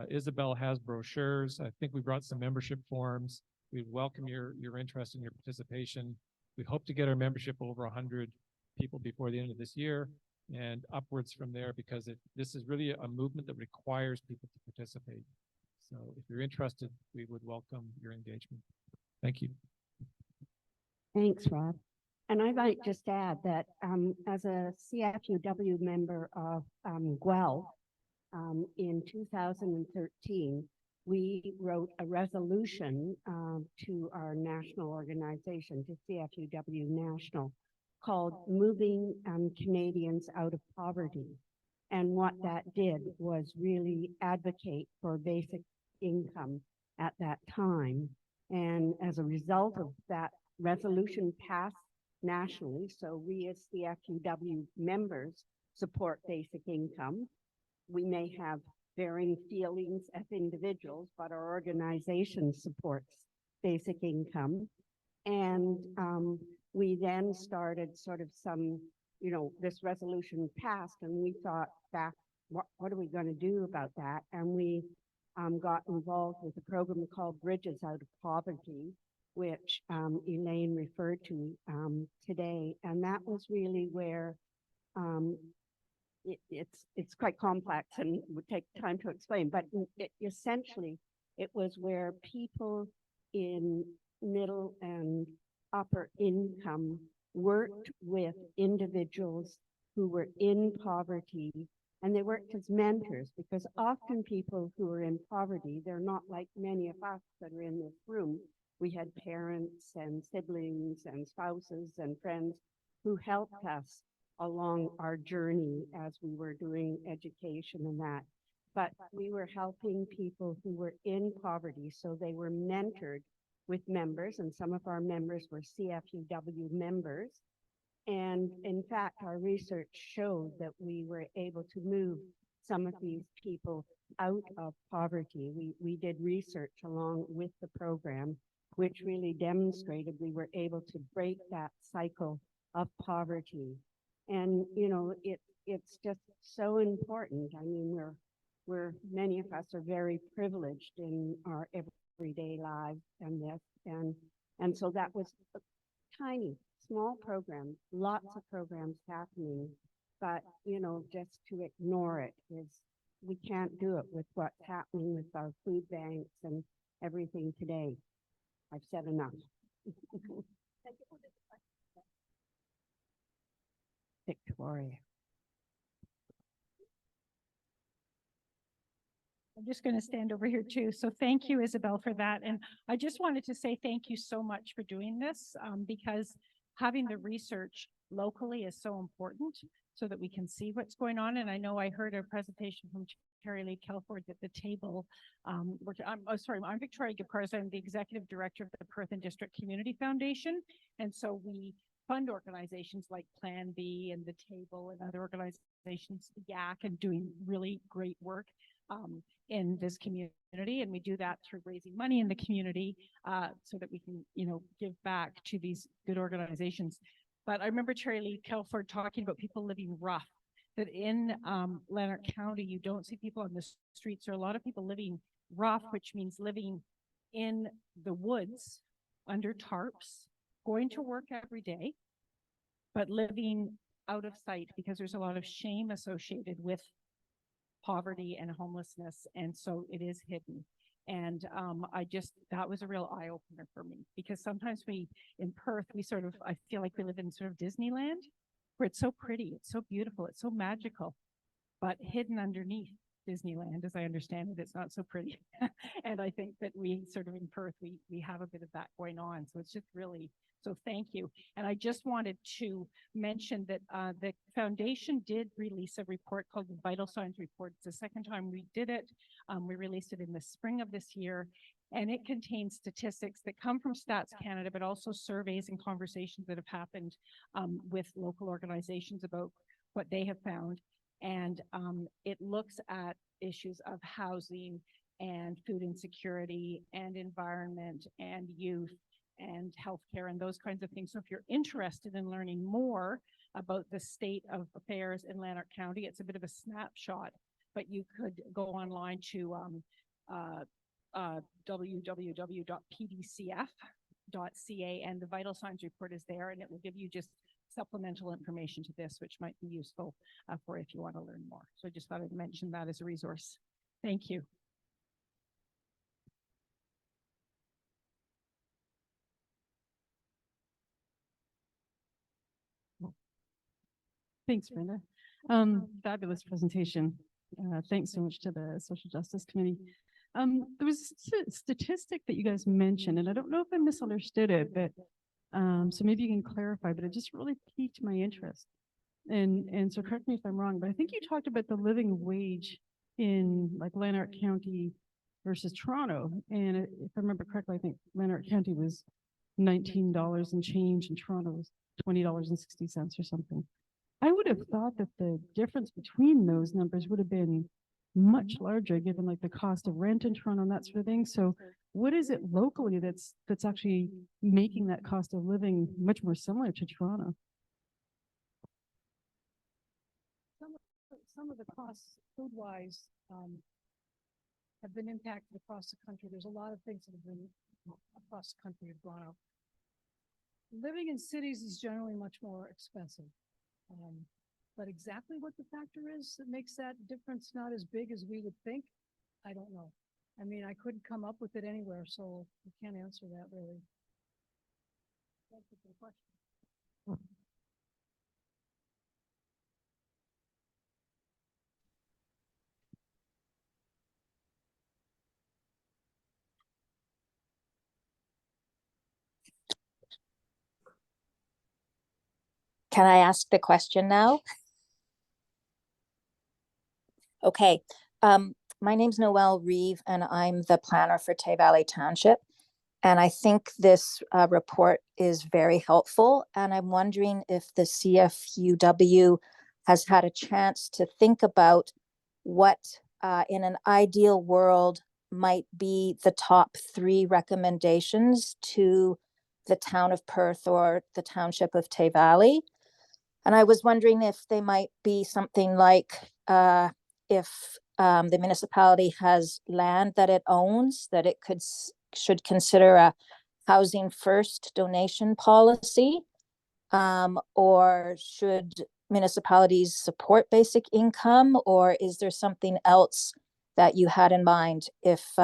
Isabel has brochures. I think we brought some membership forms. We welcome your interest and your participation. We hope to get our membership over 100 people before the end of this year and upwards from there, because this is really a movement that requires people to participate. So if you're interested, we would welcome your engagement. Thank you. Thanks, Rob. And I might just add that as a CFUW member of GWEL, in 2013, we wrote a resolution to our national organization, to CFUW National, called Moving Canadians Out of Poverty. And what that did was really advocate for basic income at that time. And as a result of that resolution passed nationally, so we as CFUW members support basic income. We may have varying feelings as individuals, but our organization supports basic income. And we then started sort of some, this resolution passed, and we thought back, what are we going to do about that? And we got involved with a program called Bridges Out of Poverty, which Elaine referred to today. And that was really where it's quite complex and would take time to explain, but essentially it was where people in middle and upper income worked with individuals who were in poverty, and they worked as mentors, because often people who are in poverty, they're not like many of us that are in this room. We had parents and siblings and spouses and friends who helped us along our journey as we were doing education and that. But we were helping people who were in poverty, so they were mentored with members, and some of our members were CFUW members. And in fact, our research showed that we were able to move some of these people out of poverty. We did research along with the program, which really demonstrated we were able to break that cycle of poverty. And, it's just so important. I mean, many of us are very privileged in our everyday lives and this, and so that was a tiny, small program, lots of programs happening, but, just to ignore it we can't do it with what's happening with our food banks and everything today. I've said enough. Victoria. I'm just going to stand over here too. So thank you, Isabel, for that. And I just wanted to say thank you so much for doing this, because having the research locally is so important so that we can see what's going on. And I know I heard a presentation from Terry Lee Kelford at the table. I'm Victoria Gipkarza. I'm the executive director of the Perth and District Community Foundation. And so we fund organizations like Plan B and the Table and other organizations, YAC, and doing really great work in this community. And we do that through raising money in the community so that we can, give back to these good organizations. But I remember Terry Lee Kelford talking about people living rough, that in Lanark County, you don't see people on the streets. There are a lot of people living rough, which means living in the woods under tarps, going to work every day, but living out of sight because there's a lot of shame associated with poverty and homelessness. And so it is hidden. And that was a real eye opener for me, because sometimes in Perth, I feel like we live in sort of Disneyland, where it's so pretty, it's so beautiful, it's so magical, but hidden underneath Disneyland, as I understand it, it's not so pretty. And I think that we sort of in Perth, we have a bit of that going on. So it's just really, so thank you. And I just wanted to mention that the foundation did release a report called the Vital Signs Report. It's the second time we did it. We released it in the spring of this year. And it contains statistics that come from Stats Canada, but also surveys and conversations that have happened with local organizations about what they have found. And it looks at issues of housing and food insecurity and environment and youth and healthcare and those kinds of things. So if you're interested in learning more about the state of affairs in Lanark County, it's a bit of a snapshot, but you could go online to www.pdcf.ca, and the vital signs report is there, and it will give you just supplemental information to this, which might be useful for if you want to learn more. So I just thought I'd mention that as a resource. Thank you. Thanks, Brenda. Fabulous presentation. Thanks so much to the Social Justice Committee. There was a statistic that you guys mentioned, and I don't know if I misunderstood it, but so maybe you can clarify, but it just really piqued my interest. And so correct me if I'm wrong, but I think you talked about the living wage in like Lanark County versus Toronto. And if I remember correctly, I think Lanark County was $19 and change, and Toronto was $20.60 or something. I would have thought that the difference between those numbers would have been much larger, given like the cost of rent in Toronto and that sort of thing. So what is it locally that's actually making that cost of living much more similar to Toronto? Some of the costs food-wise have been impacted across the country. There's a lot of things that have been across the country have gone up. Living in cities is generally much more expensive. But exactly what the factor is that makes that difference not as big as we would think, I don't know. I mean, I couldn't come up with it anywhere, so I can't answer that really. Thank you for the question. Can I ask the question now? Okay. My name's Noelle Reeve, and I'm the planner for Tay Valley Township. And I think this report is very helpful. And I'm wondering if the CFUW has had a chance to think about what, in an ideal world, might be the top 3 recommendations to the town of Perth or the township of Tay Valley. And I was wondering if they might be something like if the municipality has land that it owns, that it should consider a housing first donation policy, or should municipalities support basic income, or is there something else that you had in mind if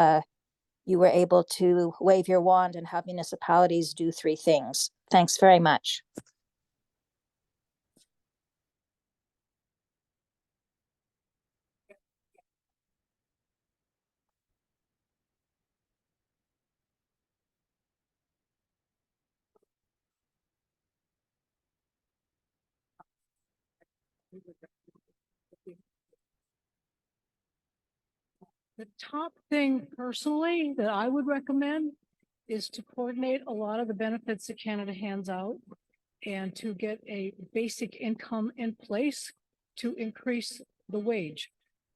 you were able to wave your wand and have municipalities do 3 things? Thanks very much. The top thing personally that I would recommend is to coordinate a lot of the benefits that Canada hands out and to get a basic income in place to increase the wage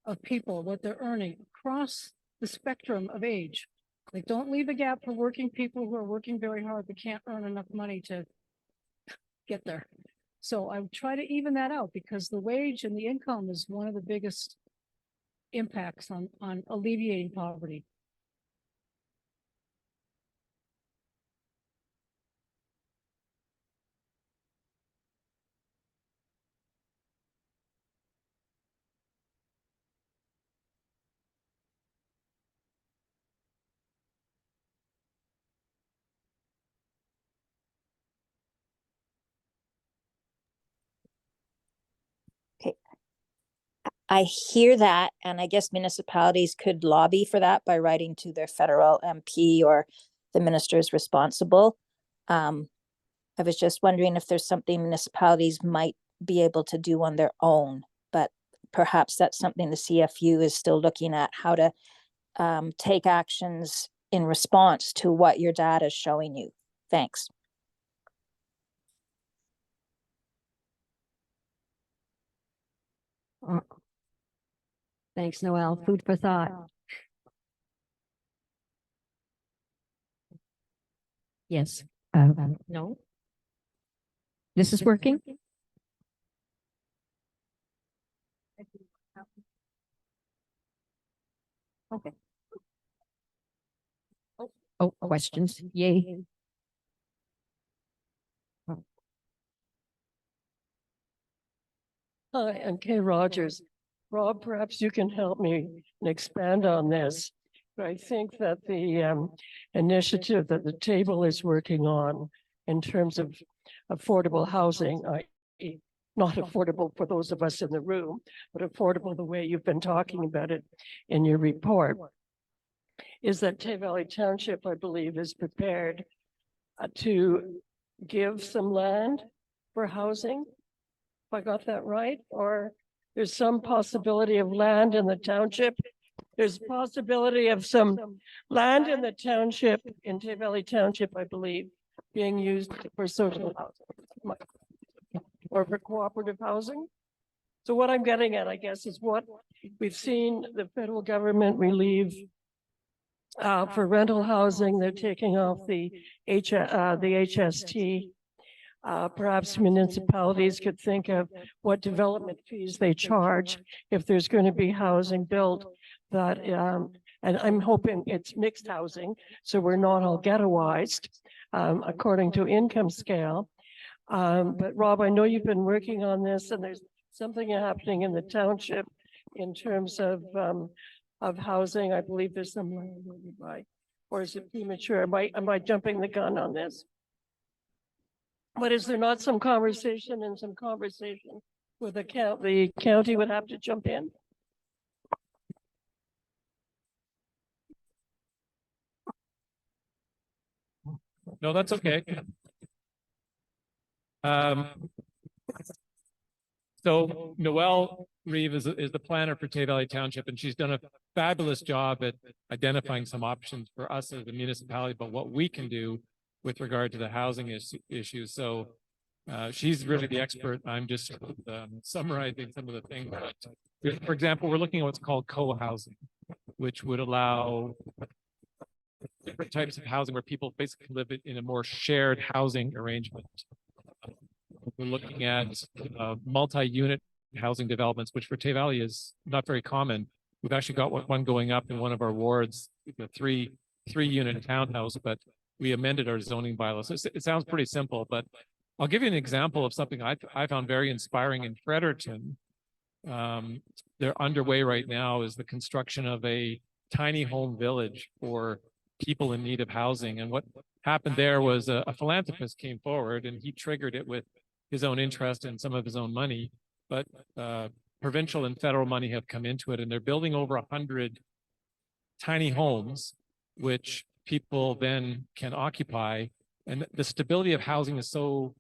of people, what they're earning across the spectrum of age. Like, don't leave a gap for working people who are working very hard but can't earn enough money to get there. So I would try to even that out, because the wage and the income is one of the biggest impacts on alleviating poverty. Okay. I hear that, and I guess municipalities could lobby for that by writing to their federal MP or the ministers responsible. I was just wondering if there's something municipalities might be able to do on their own, but perhaps that's something the CFU is still looking at, how to take actions in response to what your data is showing you. Thanks. Thanks, Noel. Food for thought. Yes. No. This is working? Okay. Oh, questions? Yay. Hi, I'm Kay Rogers. Rob, perhaps you can help me and expand on this. But I think that the initiative that the table is working on in terms of affordable housing, i.e. not affordable for those of us in the room, but affordable the way you've been talking about it in your report, is that Tay Valley Township, I believe, is prepared to give some land for housing. If I got that right, or there's some possibility of land in the township. There's possibility of some land in the township, in Tay Valley Township, I believe, being used for social housing or for cooperative housing. So what I'm getting at, I guess, is what we've seen the federal government relieve for rental housing. They're taking off the HST. Perhaps municipalities could think of what development fees they charge if there's going to be housing built that, and I'm hoping it's mixed housing, so we're not all ghettoized according to income scale. But Rob, I know you've been working on this, and there's something happening in the township in terms of housing. I believe there's some land nearby, or is it premature? Am I jumping the gun on this? But is there not some conversation with the county would have to jump in? No, that's okay. So Noelle Reeve is the planner for Tay Valley Township, and she's done a fabulous job at identifying some options for us as a municipality, but what we can do with regard to the housing issues. So she's really the expert. I'm just summarizing some of the things. For example, we're looking at what's called co-housing, which would allow different types of housing where people basically live in a more shared housing arrangement. We're looking at multi-unit housing developments, which for Tay Valley is not very common. We've actually got one going up in one of our wards, a three-unit townhouse, but we amended our zoning bylaws. So it sounds pretty simple, but I'll give you an example of something I found very inspiring in Fredericton. They're underway right now is the construction of a tiny home village for people in need of housing. And what happened there was a philanthropist came forward and he triggered it with his own interest and some of his own money, but provincial and federal money have come into it, and they're building over 100 tiny homes, which people then can occupy. And the stability of housing is so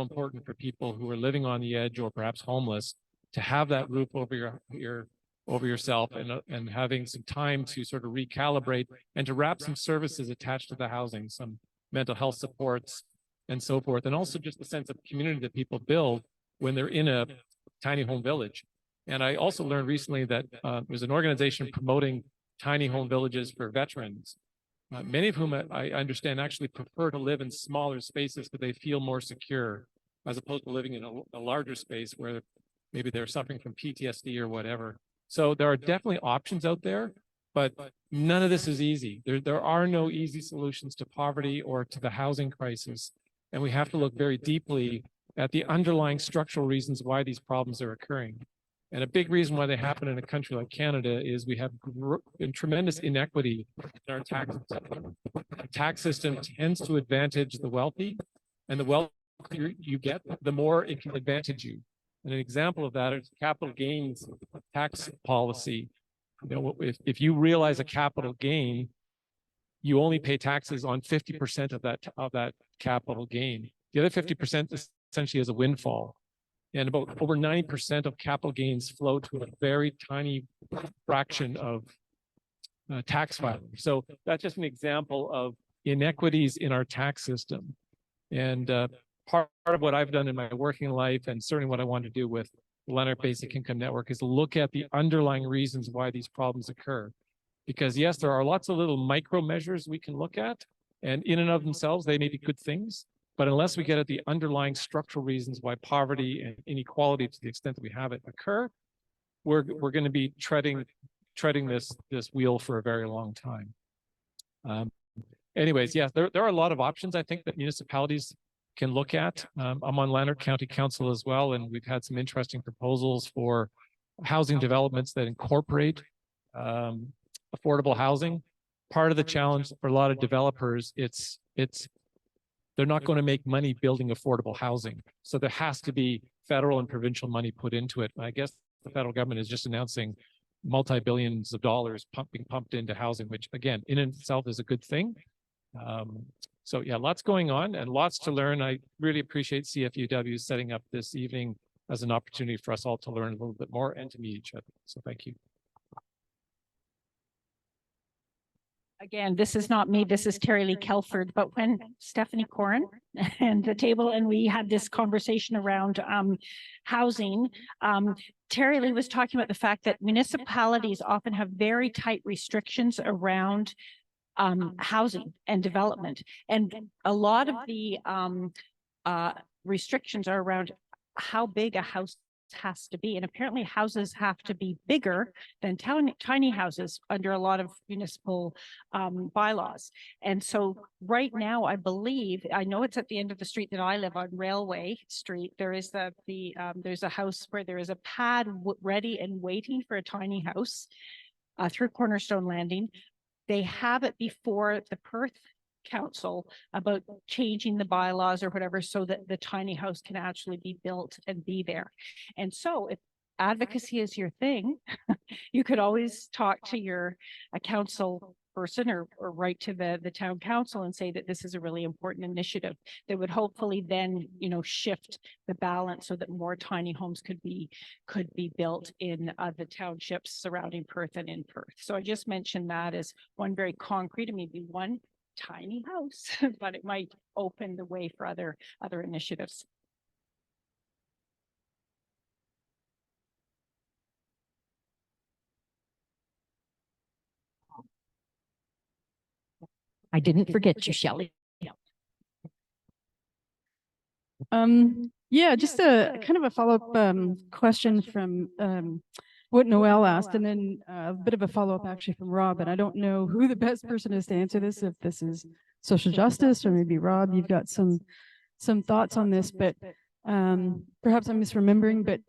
important for people who are living on the edge or perhaps homeless, to have that roof over yourself and having some time to sort of recalibrate and to wrap some services attached to the housing, some mental health supports and so forth. And also just the sense of community that people build when they're in a tiny home village. And I also learned recently that there's an organization promoting tiny home villages for veterans. Many of whom I understand actually prefer to live in smaller spaces because they feel more secure, as opposed to living in a larger space where maybe they're suffering from PTSD or whatever. So there are definitely options out there, but none of this is easy. There are no easy solutions to poverty or to the housing crisis. And we have to look very deeply at the underlying structural reasons why these problems are occurring. And a big reason why they happen in a country like Canada is we have tremendous inequity in our tax system. The tax system tends to advantage the wealthy, and the wealthier you get, the more it can advantage you. And an example of that is capital gains tax policy. You know, if you realize a capital gain, you only pay taxes on 50% of that capital gain. The other 50% essentially is a windfall. And about over 90% of capital gains flow to a very tiny fraction of tax filing. So that's just an example of inequities in our tax system. And part of what I've done in my working life, and certainly what I want to do with the Lanark Basic Income Network, is look at the underlying reasons why these problems occur. Because yes, there are lots of little micro measures we can look at, and in and of themselves, they may be good things. But unless we get at the underlying structural reasons why poverty and inequality, to the extent that we have it, occur, we're going to be treading this wheel for a very long time. Anyways, yeah, there are a lot of options I think that municipalities can look at. I'm on Lanark County Council as well, and we've had some interesting proposals for housing developments that incorporate affordable housing. Part of the challenge for a lot of developers, they're not going to make money building affordable housing. So there has to be federal and provincial money put into it. And I guess the federal government is just announcing multi-billions of dollars being pumped into housing, which again, in itself is a good thing. So yeah, lots going on and lots to learn. I really appreciate CFUW setting up this evening as an opportunity for us all to learn a little bit more and to meet each other. So thank you. Again, this is not me, this is Terry Lee Kelford, but when Stephanie Corin and the table and we had this conversation around housing, Terry Lee was talking about the fact that municipalities often have very tight restrictions around housing and development. And a lot of the restrictions are around how big a house has to be. And apparently houses have to be bigger than tiny houses under a lot of municipal bylaws. And so right now, I believe, I know it's at the end of the street that I live on, Railway Street. There is there's a house where there is a pad ready and waiting for a tiny house through Cornerstone Landing. They have it before the Perth Council about changing the bylaws or whatever so that the tiny house can actually be built and be there. And so if advocacy is your thing, you could always talk to your council person or write to the town council and say that this is a really important initiative that would hopefully then, you know, shift the balance so that more tiny homes could be built in the townships surrounding Perth and in Perth. So I just mentioned that as one very concrete, maybe one tiny house, but it might open the way for other initiatives. I didn't forget you, Shelley. Yeah, just a kind of a follow-up question from what Noel asked, and then a bit of a follow-up actually from Rob. And I don't know who the best person is to answer this, if this is social justice or maybe Rob, you've got some thoughts on this, but perhaps I'm misremembering, but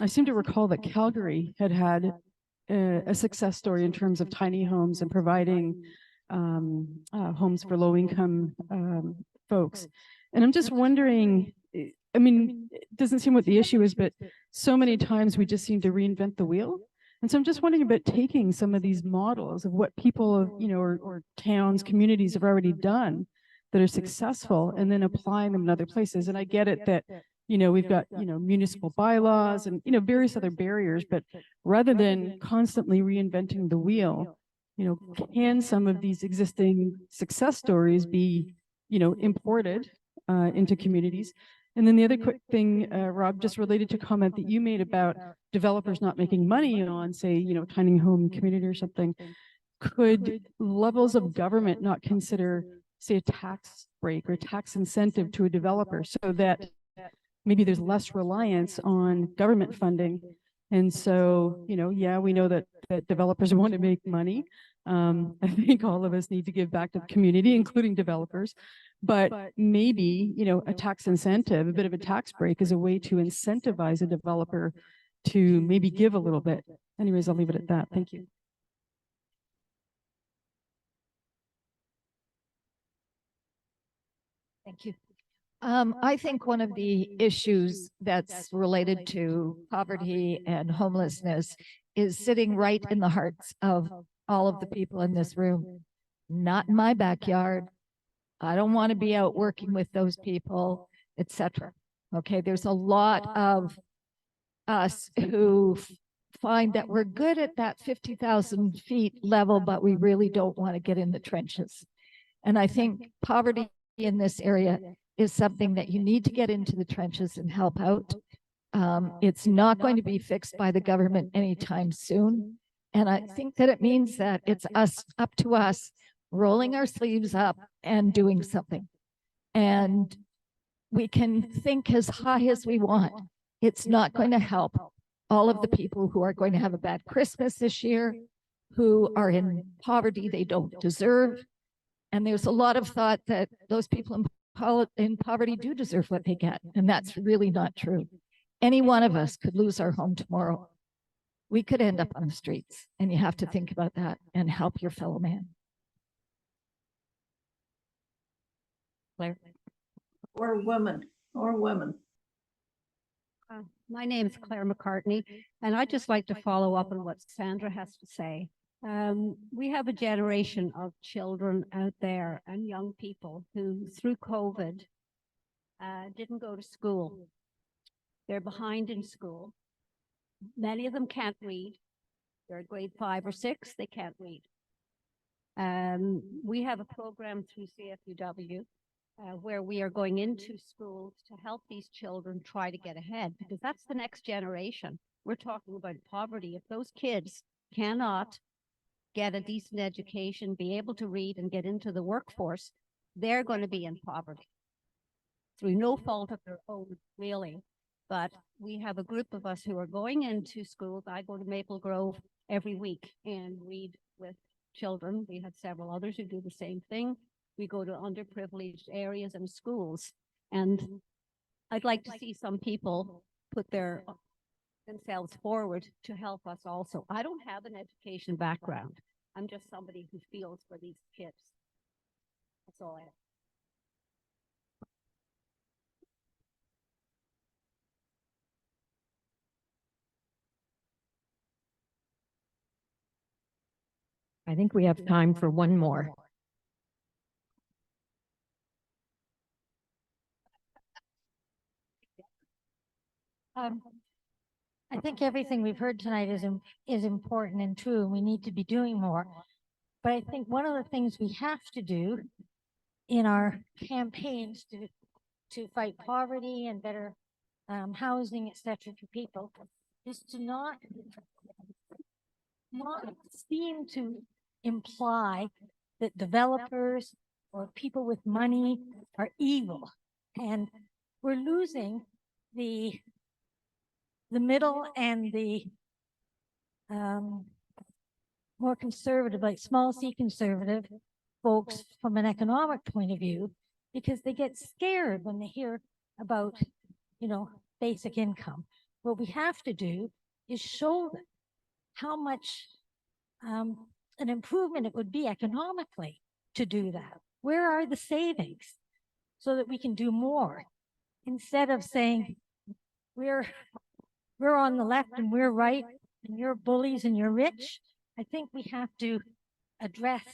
I seem to recall that Calgary had a success story in terms of tiny homes and providing homes for low-income folks. And I'm just wondering, I mean, it doesn't seem what the issue is, but so many times we just seem to reinvent the wheel. And so I'm just wondering about taking some of these models of what people, you know, or towns, communities have already done that are successful and then applying them in other places. And I get it that, you know, we've got, you know, municipal bylaws and, you know, various other barriers, but rather than constantly reinventing the wheel, you know, can some of these existing success stories be, you know, imported into communities? And then the other quick thing, Rob, just related to a comment that you made about developers not making money on, say, you know, tiny home community or something. Could levels of government not consider, say, a tax break or tax incentive to a developer so that maybe there's less reliance on government funding? And so, you know, yeah, we know that developers want to make money. I think all of us need to give back to the community, including developers. But maybe, you know, a tax incentive, a bit of a tax break is a way to incentivize a developer to maybe give a little bit. Anyways, I'll leave it at that. Thank you. Thank you. I think one of the issues that's related to poverty and homelessness is sitting right in the hearts of all of the people in this room. Not in my backyard. I don't want to be out working with those people, etc. Okay, there's a lot of us who find that we're good at that 50,000 feet level, but we really don't want to get in the trenches. And I think poverty in this area is something that you need to get into the trenches and help out. It's not going to be fixed by the government anytime soon. And I think that it means that it's up to us rolling our sleeves up and doing something. And we can think as high as we want. It's not going to help all of the people who are going to have a bad Christmas this year, who are in poverty they don't deserve. And there's a lot of thought that those people in poverty do deserve what they get. And that's really not true. Any one of us could lose our home tomorrow. We could end up on the streets, and you have to think about that and help your fellow man. Claire? Or women. My name is Claire McCartney, and I'd just like to follow up on what Sandra has to say. We have a generation of children out there and young people who, through COVID, didn't go to school. They're behind in school. Many of them can't read. They're at grade 5 or 6, they can't read. We have a program through CFUW where we are going into schools to help these children try to get ahead, because that's the next generation. We're talking about poverty. If those kids cannot get a decent education, be able to read and get into the workforce, they're going to be in poverty through no fault of their own, really. But we have a group of us who are going into schools. I go to Maple Grove every week and read with children. We have several others who do the same thing. We go to underprivileged areas and schools. And I'd like to see some people put themselves forward to help us also. I don't have an education background. I'm just somebody who feels for these kids. That's all I have. I think we have time for one more. I think everything we've heard tonight is important and true, and we need to be doing more. But I think one of the things we have to do in our campaigns to fight poverty and better housing, etc., for people, is to not seem to imply that developers or people with money are evil, and we're losing the middle and the more conservative, like small C conservative folks from an economic point of view, because they get scared when they hear about, basic income. What we have to do is show them how much an improvement it would be economically to do that. Where are the savings so that we can do more, instead of saying we're on the left and we're right and you're bullies and you're rich. I think we have to address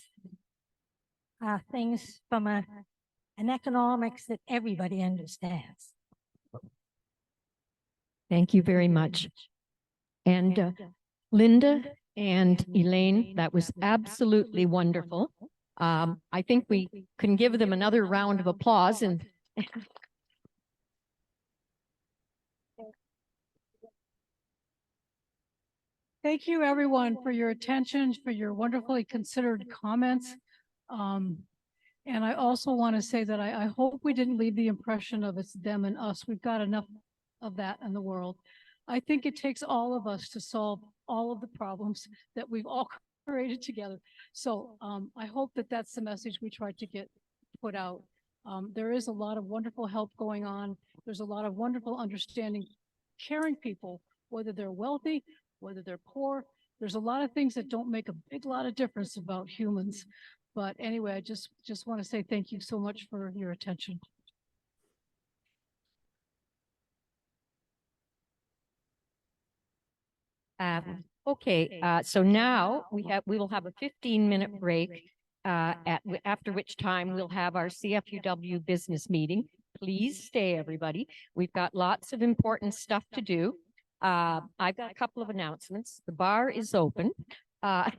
things from an economics that everybody understands. Thank you very much. And Linda and Elaine, that was absolutely wonderful. I think we can give them another round of applause. And Thank you, everyone, for your attention, for your wonderfully considered comments. And I also want to say that I hope we didn't leave the impression of it's them and us. We've got enough of that in the world. I think it takes all of us to solve all of the problems that we've all created together. So I hope that that's the message we tried to get put out. There is a lot of wonderful help going on. There's a lot of wonderful understanding, caring people, whether they're wealthy, whether they're poor. There's a lot of things that don't make a big lot of difference about humans. But anyway, I just want to say thank you so much for your attention. Okay, so now we will have a 15-minute break, after which time we'll have our CFUW business meeting. Please stay, everybody. We've got lots of important stuff to do. I've got a couple of announcements. The bar is open. Uh,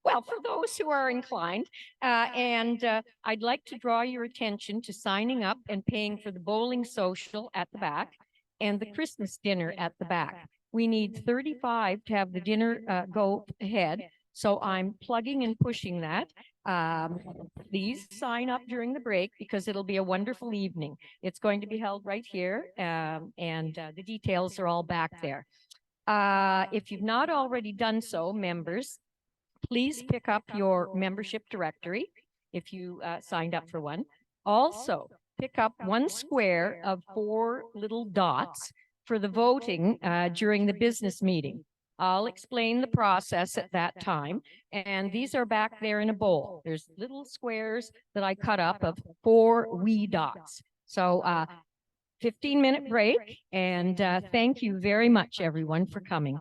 well, for those who are inclined, I'd like to draw your attention to signing up and paying for the bowling social at the back and the Christmas dinner at the back. We need 35 to have the dinner go ahead. So I'm plugging and pushing that. Please sign up during the break because it'll be a wonderful evening. It's going to be held right here, the details are all back there. If you've not already done so, members, please pick up your membership directory if you signed up for one. Also, pick up one square of 4 little dots for the voting during the business meeting. I'll explain the process at that time. And these are back there in a bowl. There's little squares that I cut up of 4 wee dots. So 15-minute break. And thank you very much, everyone, for coming.